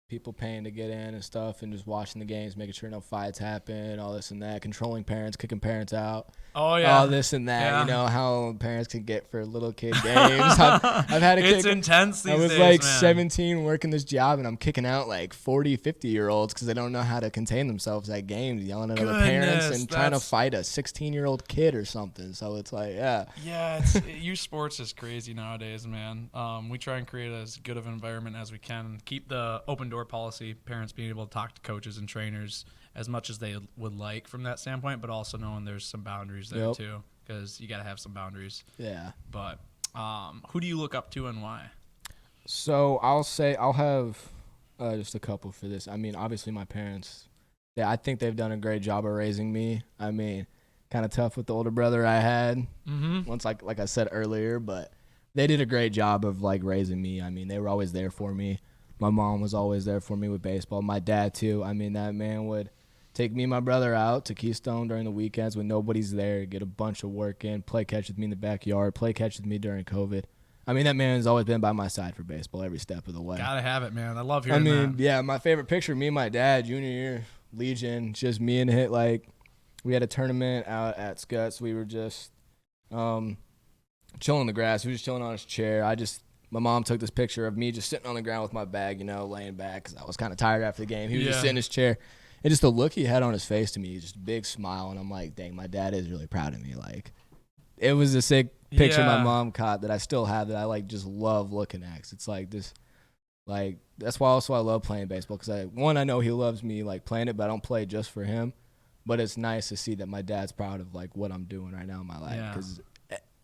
people paying to get in and stuff and just watching the games, making sure no fights happen, all this and that, controlling parents, kicking parents out. Oh, yeah. All this and that, how parents can get for little kid games. I've had a kid. It's intense these days, I was like 17 working this job, and I'm kicking out like 40, 50-year-olds because they don't know how to contain themselves at games, yelling at other parents and trying to fight a 16-year-old kid or something. So it's like, Yeah, youth sports is crazy nowadays, man. We try and create as good of an environment as we can. Keep the open door policy, parents being able to talk to coaches and trainers as much as they would like from that standpoint, but also knowing there's some boundaries there too, because you got to have some boundaries. Yeah. But who do you look up to and why? So I'll have just a couple for this. I mean, obviously my parents, I think they've done a great job of raising me. I mean, kind of tough with the older brother I had. Mm-hmm. Once, like I said earlier, but they did a great job of like raising me. I mean, they were always there for me. My mom was always there for me with baseball. My dad too. I mean, that man would take me and my brother out to Keystone during the weekends when nobody's there, get a bunch of work in, play catch with me in the backyard, play catch with me during COVID. I mean, that man's always been by my side for baseball every step of the way. Gotta have it, man. I love hearing that. Yeah, my favorite picture, me and my dad, junior year, Legion, just me and him. Like, we had a tournament out at Scuts. We were just chilling on the grass. He was just chilling on his chair. My mom took this picture of me just sitting on the ground with my bag, laying back because I was kind of tired after the game. He was just sitting in his chair. And just the look he had on his face to me, just a big smile. And I'm like, dang, my dad is really proud of me. Like, it was a sick picture my mom caught that I still have that I, like, just love looking at. 'Cause it's like this, like, that's why also I love playing baseball. Because, I know he loves me, like, playing it, but I don't play just for him. But it's nice to see that my dad's proud of, like, what I'm doing right now in my life. Because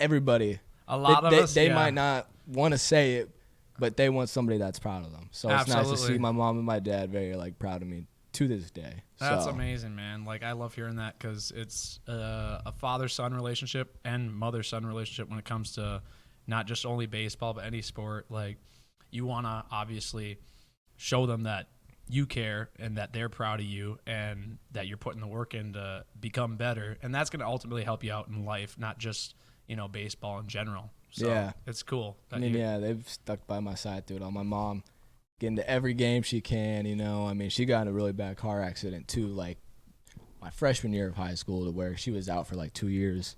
everybody, they might not want to say it, but they want somebody that's proud of them. So it's nice to see my mom and my dad very, like, proud of me to this day. That's amazing, man. Like, I love hearing that because it's a father-son relationship and mother-son relationship when it comes to not just only baseball, but any sport. Like, you want to obviously show them that you care and that they're proud of you and that you're putting the work in to become better. And that's going to ultimately help you out in life, not just, baseball in general. So it's cool. They've stuck by my side through it all. My mom, getting to every game she can, she got in a really bad car accident too, like my freshman year of high school, to where she was out for like 2 years.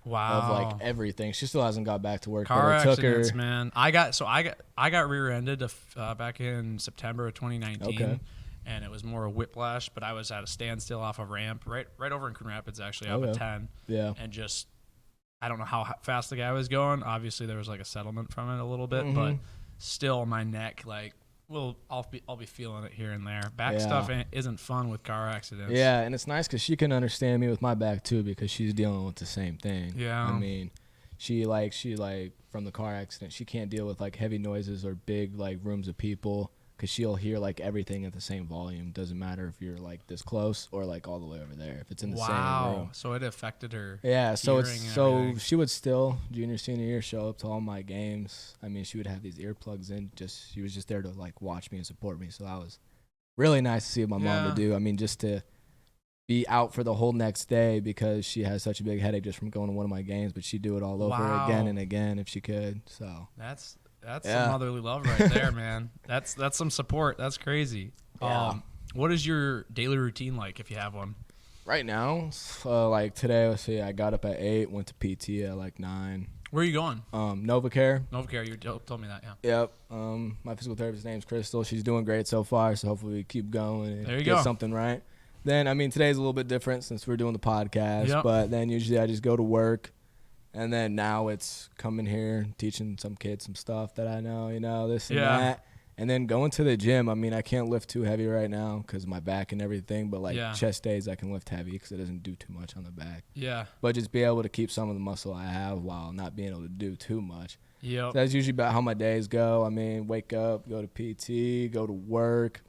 Wow. Of like everything. She still hasn't got back to work. Car accidents, took her. Man. I got rear-ended back in September of 2019. Okay. And it was more a whiplash, but I was at a standstill off a ramp right over in Coon Rapids, actually, off of 10. Yeah. And just, I don't know how fast the guy was going. Obviously, there was like a settlement from it a little bit, but still my neck, like, I'll be feeling it here and there. Back stuff isn't fun with car accidents. Yeah, and it's nice because she can understand me with my back too, because she's dealing with the same thing. Yeah. I mean, she from the car accident, she can't deal with like heavy noises or big like rooms of people, because she'll hear like everything at the same volume. Doesn't matter if you're like this close or like all the way over there. If it's in the same room. Wow. So it affected her. Yeah. So she would still senior year show up to all my games. I mean, she would have these earplugs in. She was just there to like watch me and support me. So that was really nice to see my mom to do. I mean, just to be out for the whole next day because she has such a big headache just from going to one of my games. But she'd do it all over again and again if she could. So That's some motherly love right there, man. That's some support. That's crazy. Yeah. What is your daily routine like if you have one? Right now, like today, let's see, I got up at 8, went to PT at like 9. Where are you going? NovaCare. NovaCare, you told me that, yeah. Yep. My physical therapist's name's Crystal. She's doing great so far, so hopefully we keep going and get something right. Then, today's a little bit different since we're doing the podcast, but then usually I just go to work. And then now it's coming here, teaching some kids some stuff that I know, this and that. And then going to the gym. I can't lift too heavy right now because of my back and everything. But, chest days I can lift heavy because it doesn't do too much on the back. Yeah. But just be able to keep some of the muscle I have while not being able to do too much. Yep. So that's usually about how my days go. Wake up, go to PT, go to work,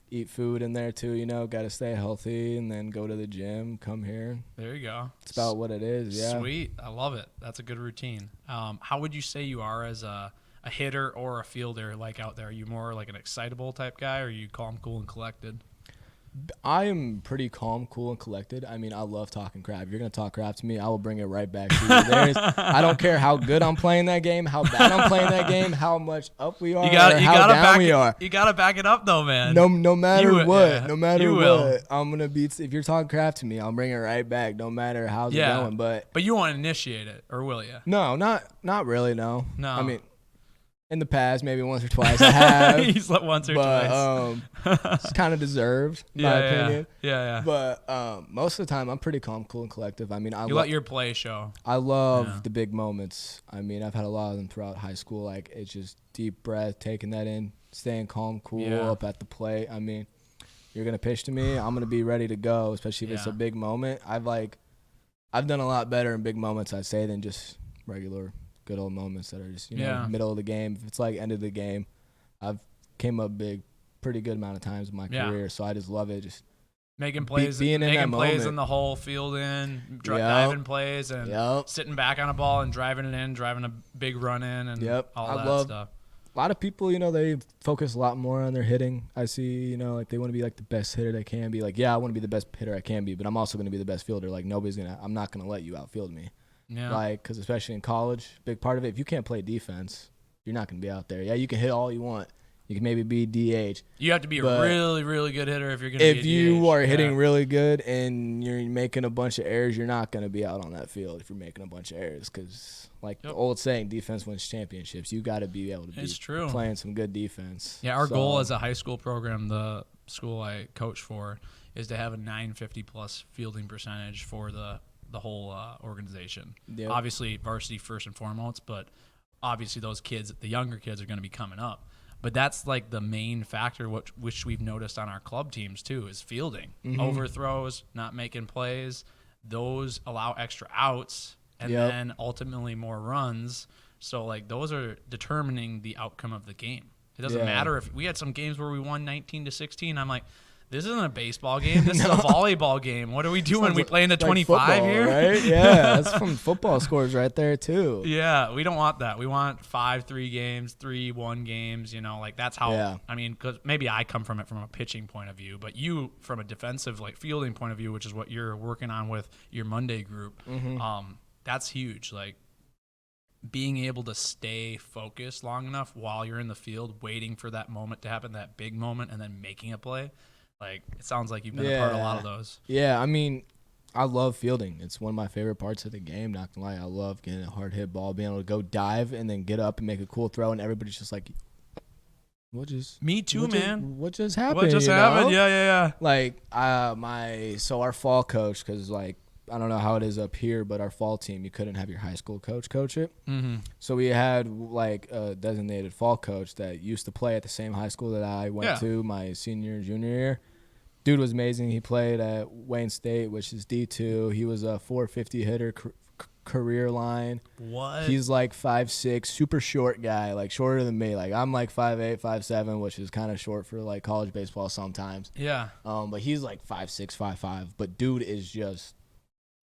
eat food in there too, got to stay healthy, and then go to the gym, come here. There you go. It's about what it is, yeah. Sweet. I love it. That's a good routine. How would you say you are as a hitter or a fielder, like out there? Are you more like an excitable type guy, or are you calm, cool, and collected? I am pretty calm, cool, and collected. I love talking crap. If you're going to talk crap to me, I will bring it right back to you. I don't care how good I'm playing that game, how bad I'm playing that game, how much up we are, how down we are. You got to back it up, though, man. No matter what. No matter what. I'm going to beat. If you're talking crap to me, I'll bring it right back, no matter how's it going. But you won't initiate it, or will you? No, not really, no. No. In the past, maybe once or twice I have. He's like once or twice. It's kind of deserved, in my opinion. Yeah. But most of the time, I'm pretty calm, cool, and collective. You let your play show. I love the big moments. I've had a lot of them throughout high school. Like, it's just deep breath, taking that in, staying calm, cool, up at the plate. You're going to pitch to me, I'm going to be ready to go, especially if it's a big moment. I've done a lot better in big moments, I'd say, than just regular good old moments that are just, middle of the game. If it's like end of the game, I've came up big pretty good amount of times in my career. So I just love it. Just making plays, in the whole field driving plays and sitting back on a ball and driving it in, driving a big run in and all that stuff. a lot of people, they focus a lot more on their hitting. I see, like they want to be like the best hitter they can be. Like, yeah, I want to be the best hitter I can be, but I'm also going to be the best fielder. Like, I'm not going to let you outfield me. Yeah. Like, because especially in college, big part of it, if you can't play defense, you're not going to be out there. Yeah, you can hit all you want. You can maybe be DH. You have to be a really, really good hitter if you're going to be a DH. If you are hitting really good and you're making a bunch of errors, you're not going to be out on that field if you're making a bunch of errors. Because, the old saying, defense wins championships. You got to be able to be playing some good defense. Yeah, our goal as a high school program, the school I coach for, is to have a 950-plus fielding percentage for the whole organization. Yep. Obviously, varsity first and foremost, but obviously those kids, the younger kids, are going to be coming up. But that's like the main factor, which we've noticed on our club teams too, is fielding. Mm-hmm. Overthrows, not making plays. Those allow extra outs and then ultimately more runs. So like those are determining the outcome of the game. It doesn't matter if we had some games where we won 19-16. I'm like, this isn't a baseball game. This is a volleyball game. What are we doing? We playing the 25 football, here? Right? Yeah, that's from football scores right there, too. Yeah, we don't want that. We want 5-3 games, 3-1 games. That's how, because maybe I come from it from a pitching point of view, but you from a defensive, fielding point of view, which is what you're working on with your Monday group, that's huge. Like, being able to stay focused long enough while you're in the field, waiting for that moment to happen, that big moment, and then making a play. It sounds like you've been a part of a lot of those. Yeah, I love fielding. It's one of my favorite parts of the game, not gonna lie. I love getting a hard hit ball, being able to go dive and then get up and make a cool throw, and everybody's just like, Me too, man. What just happened? What just happened? Yeah. Our fall coach, because I don't know how it is up here, but our fall team, you couldn't have your high school coach it. Mm-hmm. So we had a designated fall coach that used to play at the same high school that I went to my junior year. Dude was amazing. He played at Wayne State, which is D2. He was a 450 hitter career line. What? He's 5'6", super short guy, shorter than me. I'm 5'8", 5'7", which is kind of short for college baseball sometimes. Yeah. But he's 5'6", 5'5". But dude is just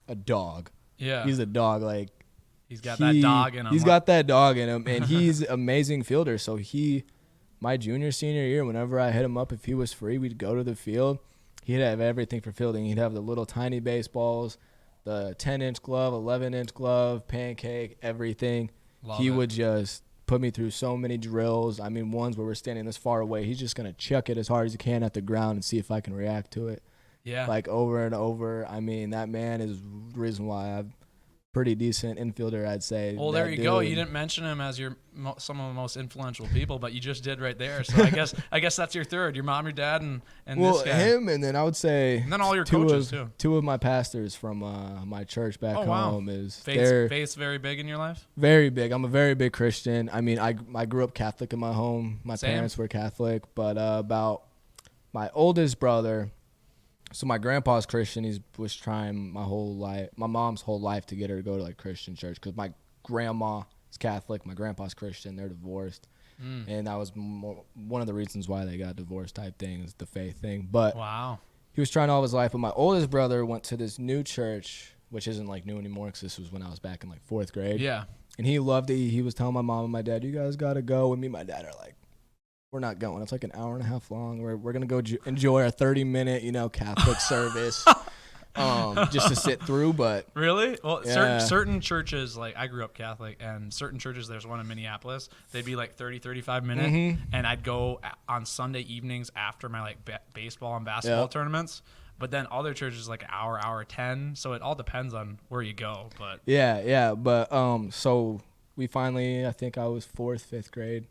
a dog. Yeah. He's a dog. He's got that dog in him. He's got that dog in him, and he's amazing fielder. So my senior year, whenever I hit him up, if he was free, we'd go to the field. He'd have everything for fielding. He'd have the little tiny baseballs, the 10-inch glove, 11-inch glove, pancake, everything. He would just put me through so many drills. Ones where we're standing this far away. He's just going to chuck it as hard as he can at the ground and see if I can react to it. Yeah. Over and over. That man is the reason why I'm pretty decent infielder, I'd say. Well, there you go. You didn't mention him as some of the most influential people, but you just did right there. So I guess that's your third. Your mom, your dad, and this guy. Him, and then I would say, and then all your coaches too. Two of my pastors from my church back home is faith very big in your life. Very big. I'm a very big Christian. I grew up Catholic in my home. My parents were Catholic, but about my oldest brother. So my grandpa's Christian. He was trying my mom's whole life to get her to go to Christian church because my grandma is Catholic, my grandpa's Christian. They're divorced, and that was one of the reasons why they got divorced type thing is the faith thing. But he was trying all his life. But my oldest brother went to this new church, which isn't new anymore because this was when I was back in 4th grade. Yeah, and he loved it. He was telling my mom and my dad, "You guys got to go." And me and my dad are like, we're not going. It's an hour and a half long. We're going to go enjoy our 30-minute, Catholic service just to sit through. But really? Well, certain churches, I grew up Catholic, and certain churches, there's one in Minneapolis, they'd be 30, 35 minutes, and I'd go on Sunday evenings after my baseball and basketball tournaments. But then other churches hour 10. So it all depends on where you go. But yeah. But so we finally, I think I was 4th, 5th grade.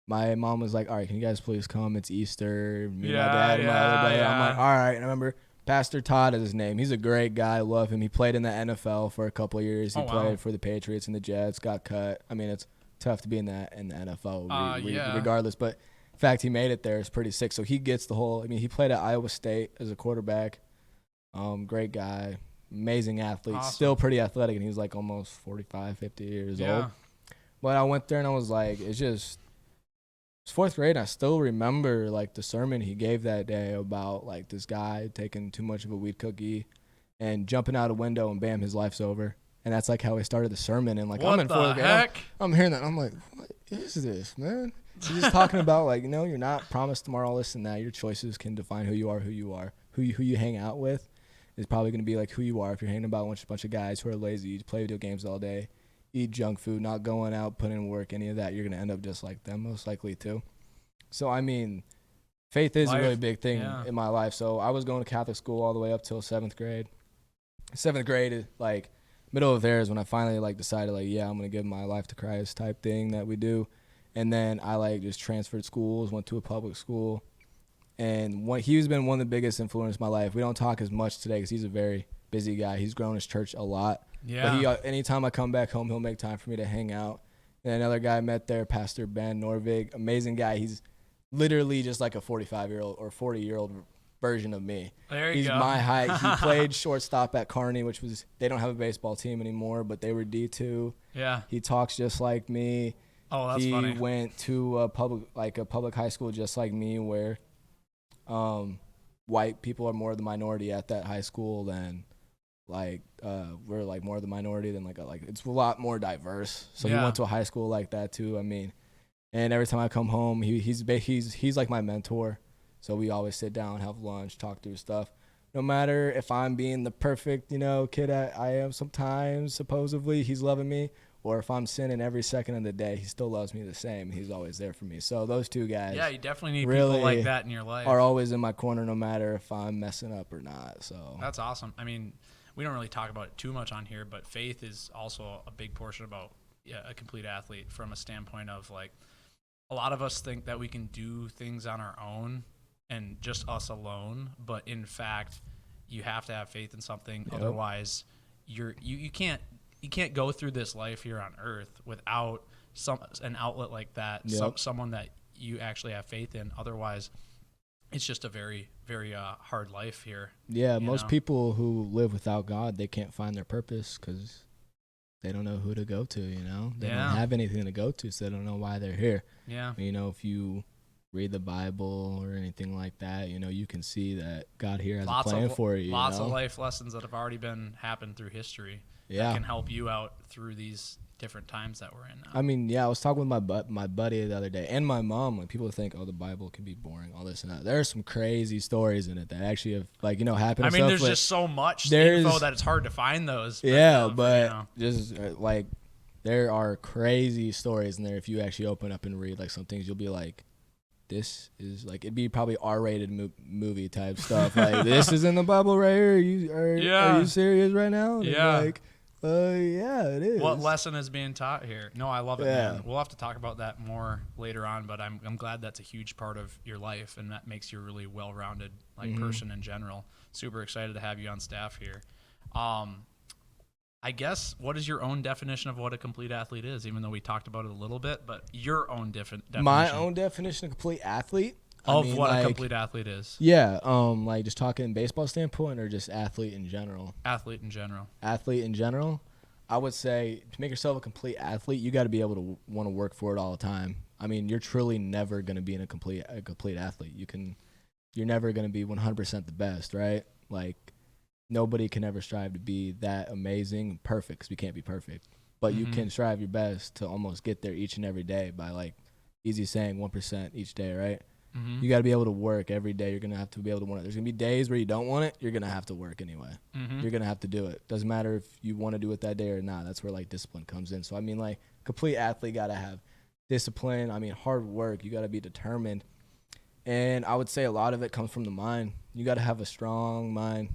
My mom was like, all right, can you guys please come? It's Easter. Me and my dad and my other brother. I'm like, all right. And I remember Pastor Todd is his name. He's a great guy. I love him. He played in the NFL for a couple of years. He played for the Patriots and the Jets, got cut. It's tough to be in the NFL regardless. But the fact he made it there is pretty sick. So he gets the whole – he played at Iowa State as a quarterback. Great guy. Amazing athlete. Awesome. Still pretty athletic. And he's almost 45, 50 years old. But I went there and I was like, it's just – it's 4th grade, and I still remember, the sermon he gave that day about, this guy taking too much of a weed cookie and jumping out a window, and bam, his life's over. And that's, how he started the sermon. And, I'm in 4th grade. Heck? I'm hearing that. I'm like, what is this, man? She's just talking about, like, you're not promised tomorrow, all this and that. Your choices can define who you are. Who you hang out with is probably going to be, like, who you are. If you're hanging about with a bunch of guys who are lazy, play video games all day, eat junk food, not going out, put in work, any of that, you're going to end up just like them, most likely, too. So, I mean, faith is a really big thing in my life. So I was going to Catholic school all the way up till 7th grade. 7th grade, like, middle of there is when I finally, like, decided, like, yeah, I'm going to give my life to Christ type thing that we do. And then I, like, just transferred schools, went to a public school. And he's been one of the biggest influences in my life. We don't talk as much today because he's a very busy guy. He's grown his church a lot. Yeah. But anytime I come back home, he'll make time for me to hang out. And another guy I met there, Pastor Ben Norvig, amazing guy. He's literally just like a 45-year-old or 40-year-old version of me. There you He's go. my height. He played shortstop at Kearney, which was, they don't have a baseball team anymore, but they were D2. Yeah. He talks just like me. Oh, that's funny. He went to a public high school just like me, where white people are more the minority at that high school than we're like more the minority than like it's a lot more diverse. So he went to a high school like that too. I mean, and every time I come home, he's like my mentor. So we always sit down, have lunch, talk through stuff. No matter if I'm being the perfect, kid I am sometimes, supposedly, he's loving me. Or if I'm sinning every second of the day, he still loves me the same. He's always there for me. So those two guys, you definitely need really people like that in your life. Are always in my corner, no matter if I'm messing up or not. So that's awesome. I mean, we don't really talk about it too much on here, but faith is also a big portion about a complete athlete from a standpoint of, like, a lot of us think that we can do things on our own and just us alone, but in fact, you have to have faith in something. Yep. Otherwise, you can't go through this life here on earth without an outlet like that, yep. Someone that you actually have faith in. Otherwise, it's just a very, very hard life here. Yeah, most people who live without God, they can't find their purpose because they don't know who to go to, They don't have anything to go to, so they don't know why they're here. Yeah. If you read the Bible or anything like that, you can see that God here has a plan for you. Lots of life lessons that have already happened through history. That can help you out through these different times that we're in now. I mean, I was talking with my buddy the other day and my mom. Like, people think, the Bible can be boring, all this and that. There are some crazy stories in it that actually have, happened. I mean, there's just so much info that it's hard to find those. Just like, there are crazy stories in there. If you actually open up and read like some things, you'll be like, this is like, it'd be probably R-rated movie type stuff. Like, this is in the Bible right here. Are you serious right now? And it is. What lesson is being taught here? No, I love it, man. We'll have to talk about that more later on, but I'm glad that's a huge part of your life, and that makes you a really well-rounded person in general. Super excited to have you on staff here. I guess, what is your own definition of what a complete athlete is? Even though we talked about it a little bit, but your own definition. My own definition of complete athlete? A complete athlete is. Yeah, just talking baseball standpoint or just athlete in general? Athlete in general. Athlete in general? I would say to make yourself a complete athlete, you got to be able to want to work for it all the time. I mean, you're truly never going to be a complete athlete. You're never going to be 100% the best, right? Like, nobody can ever strive to be that amazing and perfect because we can't be perfect. But you can strive your best to almost get there each and every day by, like, easy saying 1% each day, right? You got to be able to work every day. You're going to have to be able to want it. There's going to be days where you don't want it. You're going to have to work anyway. You're going to have to do it. Doesn't matter if you want to do it that day or not. That's where, like, discipline comes in. So, I mean, like, complete athlete got to have discipline. I mean, hard work. You got to be determined. And I would say a lot of it comes from the mind. You got to have a strong mind.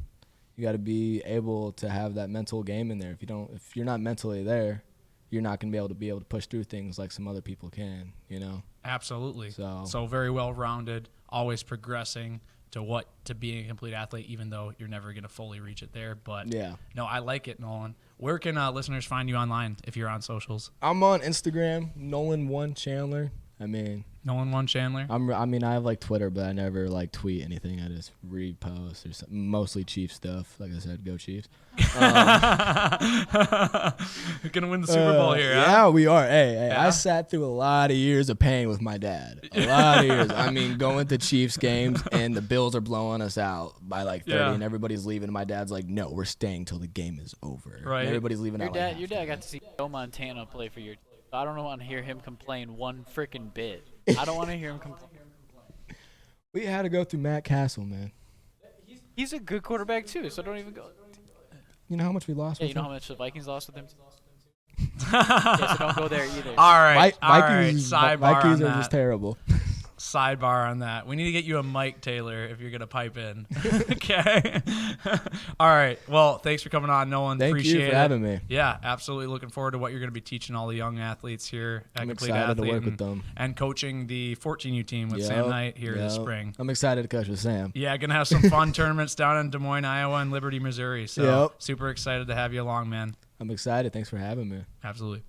You got to be able to have that mental game in there. If you're not mentally there, you're not going to be able to push through things like some other people can, Absolutely. So very well-rounded, always progressing to being a complete athlete, even though you're never going to fully reach it there. But no, I like it, Nolan. Where can listeners find you online if you're on socials? I'm on Instagram, Nolan1 Chandler. I mean, Nolan1 Chandler. I have like Twitter, but I never like tweet anything. I just repost or something. Mostly Chiefs stuff. Like I said, go Chiefs. We're gonna win the Super Bowl here. Yeah, we are. Hey, I sat through a lot of years of pain with my dad. A lot of years. I mean, going to Chiefs games and the Bills are blowing us out by like 30, and everybody's leaving. And my dad's like, "No, we're staying till the game is over." Right. And everybody's leaving. Your dad got to see Joe Montana play for your. I don't want to hear him complain one freaking bit. I don't want to hear him complain. We had to go through Matt Castle, man. He's a good quarterback too, so don't even go. You know how much we lost Yeah, with you know him? how much the Vikings lost with him? Yeah, so don't go there either. All right, Vikings sidebar Vikings on are that. just terrible. Sidebar on that. We need to get you a mic, Taylor, if you're gonna pipe in. Okay. All right. Well, thanks for coming on, Nolan. Thank Appreciate you for it. having me. Yeah, absolutely. Looking forward to what you're gonna be teaching all the young athletes here at I'm Complete excited to Athlete work with them. and coaching the 14U team with Sam Knight here this spring. I'm excited to coach with Sam. Yeah, gonna have some fun tournaments down in Des Moines, Iowa, and Liberty, Missouri. So super excited to have you along, man. I'm excited. Thanks for having me. Absolutely.